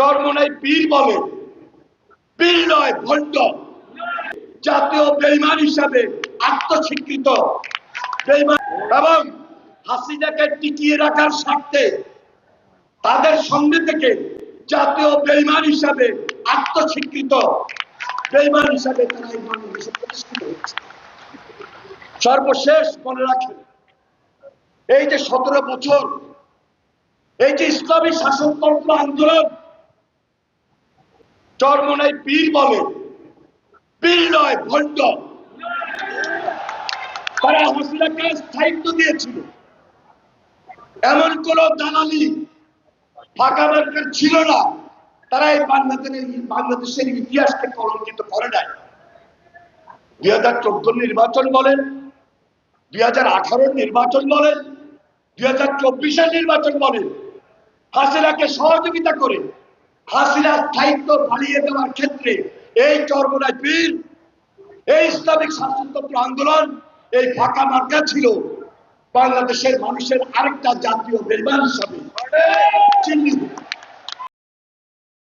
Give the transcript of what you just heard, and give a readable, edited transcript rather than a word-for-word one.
চরমোনাই পীর বলে, পীর নয় ভণ্ড, জাতীয় বেঈমান হিসাবে আত্মস্বীকৃত বেঈমান এবং হাসিনাকে টিকিয়ে রাখার স্বার্থে তাদের সঙ্গে থেকে জাতীয় বেঈমান হিসাবে আত্মস্বীকৃত বেঈমান হিসাবে তারা এই বাংলাদেশে প্রতিষ্ঠিত হচ্ছে। সর্বশেষ মনে রাখেন, এই যে 17 বছর এই যে ইসলামী শাসনতন্ত্র আন্দোলন, চরমোনাই পীর বলে, পীর নয় ভণ্ড, তারা হাসিনাকে স্থায়িত্ব দিয়েছিল। এমন কোন দালালি ফাঁকা মার্কেট ছিল না, তারা এই বাংলাদেশের ইতিহাসকে কলঙ্কিত করে নাই। 2014 নির্বাচন বলেন, 2018 নির্বাচন বলেন, 2024 নির্বাচন বলেন, হাসিনাকে সহযোগিতা করে হাসিনার স্থায়িত্ব বাড়িয়ে দেওয়ার ক্ষেত্রে এই চরমোনাই পীর, এই ইসলামিক শাসনতন্ত্র আন্দোলন, এই ফাঁকা মার্কা ছিল বাংলাদেশের মানুষের আরেকটা জাতীয় বেঈমান হিসাবে চিহ্নিত।